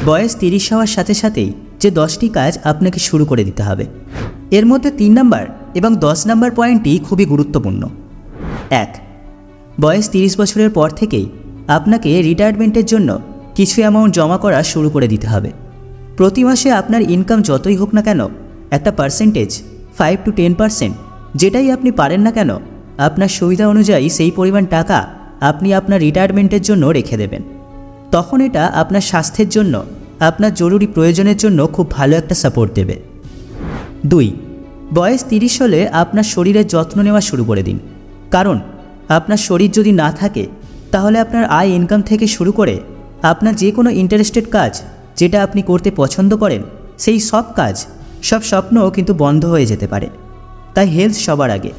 বয়স 30 হওয়ার সাথে সাথেই যে 10টি কাজ আপনাকে শুরু করে দিতে হবে। এর মধ্যে 3 নম্বর এবং 10 নম্বর পয়েন্টটি খুবই গুরুত্বপূর্ণ। 1, বয়স 30 বছরের পর থেকেই আপনাকে রিটায়ারমেন্টের জন্য কিছু অ্যামাউন্ট জমা করা শুরু করে দিতে হবে। প্রতি মাসে আপনার ইনকাম যতই হোক না কেন, একটা পার্সেন্টেজ 5 to 10% যেটাই আপনি পারেন না কেন, আপনার সুবিধা অনুযায়ী সেই পরিমাণ টাকা আপনি আপনার রিটায়ারমেন্টের জন্য রেখে দেবেন। তখন এটা আপনার স্বাস্থ্যের জন্য, আপনার জরুরি প্রয়োজনের জন্য খুব ভালো একটা সাপোর্ট দেবে। 2, বয়স 30 হলে আপনার শরীরের যত্ন নেওয়া শুরু করে দিন। কারণ আপনার শরীর যদি না থাকে তাহলে আপনার আয় ইনকাম থেকে শুরু করে আপনার যে কোনো ইন্টারেস্টেড কাজ যেটা আপনি করতে পছন্দ করেন, সেই সব কাজ, সব স্বপ্নও কিন্তু বন্ধ হয়ে যেতে পারে। তাই হেলথ সবার আগে,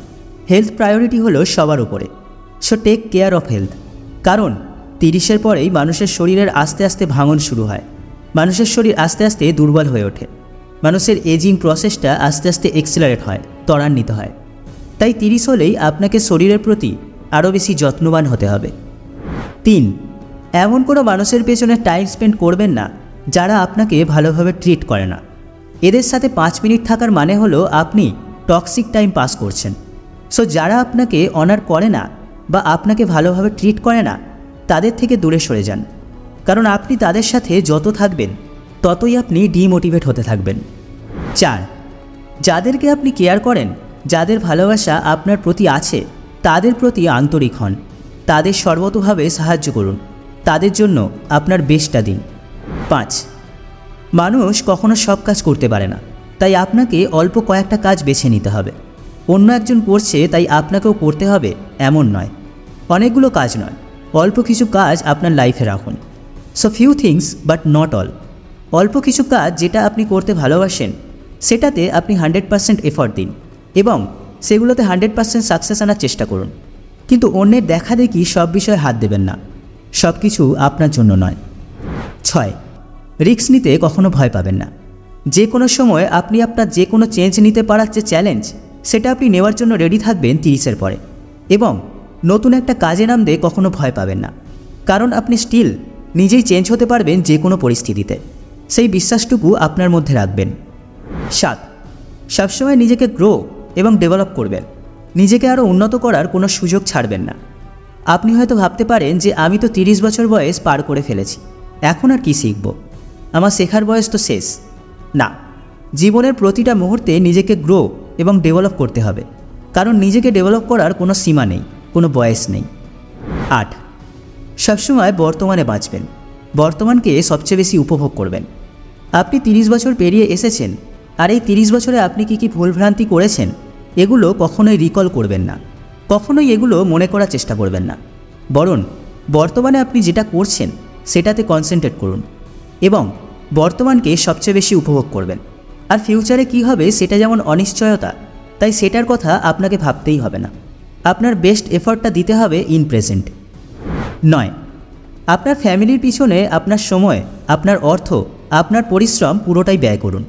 হেলথ প্রায়োরিটি হলো সবার উপরে। So take care of health. কারণ 30-এর পরেই মানুষের শরীরের আস্তে আস্তে ভাঙন শুরু হয়, মানুষের শরীর আস্তে আস্তে দুর্বল হয়ে ওঠে, মানুষের এজিং প্রসেসটা আস্তে আস্তে এক্সিলারেট হয়, ত্বরান্বিত হয়। তাই 30 হলেই আপনাকে শরীরের প্রতি আরও বেশি যত্নবান হতে হবে। 3, এমন কোনো মানুষের পেছনে টাইম স্পেন্ড করবেন না যারা আপনাকে ভালোভাবে ট্রিট করে না। এদের সাথে 5 মিনিট থাকার মানে হলো আপনি টক্সিক টাইম পাস করছেন। সো যারা আপনাকে অনার করে না বা আপনাকে ভালোভাবে ট্রিট করে না, তাদের থেকে দূরে সরে যান। কারণ আপনি তাদের সাথে যত থাকবেন ততই আপনি ডিমোটিভেট হতে থাকবেন। 4, যাদেরকে আপনি কেয়ার করেন, যাদের ভালোবাসা আপনার প্রতি আছে, তাদের প্রতি আন্তরিক হন, তাদের সর্বতোভাবে সাহায্য করুন, তাদের জন্য আপনার বেস্টটা দিন। 5, মানুষ কখনো সব কাজ করতে পারে না, তাই আপনাকে অল্প কয়েকটা কাজ বেছে নিতে হবে। অন্য একজন করছে তাই আপনাকেও করতে হবে এমন নয়। অনেকগুলো কাজ নয়, অল্প কিছু কাজ আপনার লাইফে রাখুন। So few things but not all. অল্প কিছু কাজ যেটা আপনি করতে ভালোবাসেন, সেটাতে আপনি 100% এফর্ট দিন এবং সেগুলোতে 100% সাকসেস আনার চেষ্টা করুন। কিন্তু অন্যের দেখা দেখি সব বিষয়ে হাত দেবেন না, সব কিছু আপনার জন্য নয়। 6, রিস্ক নিতে কখনো ভয় পাবেন না। যে কোনো সময় আপনি আপনার যে কোনো চেঞ্জ নিতে পারার যে চ্যালেঞ্জ, সেটা আপনি নেওয়ার জন্য রেডি থাকবেন 30-এর পরে। এবং নতুন একটা কাজে নামতে কখনো ভয় পাবেন না, কারণ আপনি স্টিল নিজেই চেঞ্জ হতে পারবেন যে কোনো পরিস্থিতিতে। সেই বিশ্বাসটুকু আপনার মধ্যে রাখবেন। 7, সবসময় নিজেকে গ্রো এবং ডেভেলপ করবেন। নিজেকে আরও উন্নত করার কোনো সুযোগ ছাড়বেন না। আপনি হয়তো ভাবতে পারেন যে আমি তো 30 বছর বয়স পার করে ফেলেছি, এখন আর কি শিখব, আমার শেখার বয়স তো শেষ। না, জীবনের প্রতিটা মুহূর্তে নিজেকে গ্রো এবং ডেভেলপ করতে হবে, কারণ নিজেকে ডেভেলপ করার কোনো সীমা নেই, কোনো বয়স নেই। 8, সবসময় বর্তমানে বাঁচবেন, বর্তমানকে সবচেয়ে বেশি উপভোগ করবেন। আপনি 30 বছর পেরিয়ে এসেছেন, আর এই 30 বছরে আপনি কী ভুলভ্রান্তি করেছেন এগুলো কখনোই রিকল করবেন না, কখনোই এগুলো মনে করার চেষ্টা করবেন না। বরং বর্তমানে আপনি যেটা করছেন সেটাতে কনসেন্ট্রেট করুন এবং বর্তমানকে সবচেয়ে বেশি উপভোগ করবেন। আর ফিউচারে কি হবে সেটা যেমন অনিশ্চয়তা, তাই সেটার কথা আপনাকে ভাবতেই হবে না। আপনার বেস্ট এফর্টটা দিতে হবে ইন প্রেজেন্ট। 9, আপনার ফ্যামিলির পিছনে আপনার সময়, আপনার অর্থ, আপনার পরিশ্রম পুরোটাই ব্যয় করুন।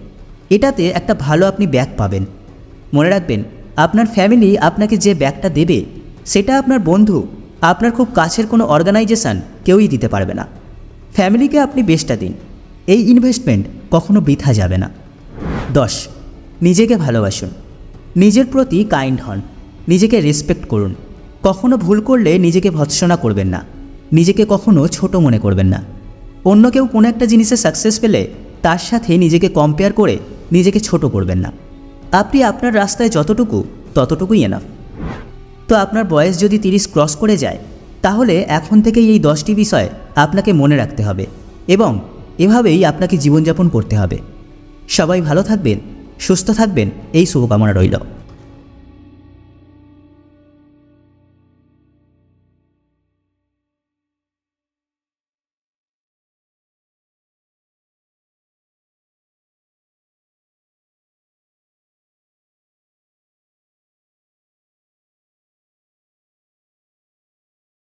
এটাতে একটা ভালো আপনি ব্যাক পাবেন। মনে রাখবেন, আপনার ফ্যামিলি আপনাকে যে ব্যাকটা দেবে সেটা আপনার বন্ধু, আপনার খুব কাছের কোনো অর্গানাইজেশন কেউই দিতে পারবে না। ফ্যামিলিকে আপনি বেস্টটা দিন, এই ইনভেস্টমেন্ট কখনো বৃথা যাবে না। 10, নিজেকে ভালোবাসুন, নিজের প্রতি কাইন্ড হন, নিজেকে রেসপেক্ট করুন। কখনো ভুল করলে নিজেকে ভৎসনা করবেন না, নিজেকে কখনো ছোট মনে করবেন না। অন্য কেউ কোনো একটা জিনিসে সাকসেস পেলে তার সাথে নিজেকে কম্পেয়ার করে নিজেকে ছোট করবেন না। আপনি আপনার রাস্তায় যতটুকু, ততটুকুই এনাফ। তো আপনার বয়স যদি 30 ক্রস করে যায়, তাহলে এখন থেকেই এই 10টি বিষয় আপনাকে মনে রাখতে হবে এবং এভাবেই আপনাকে জীবনযাপন করতে হবে। সবাই ভালো থাকবেন, সুস্থ থাকবেন, এই শুভকামনা রইল।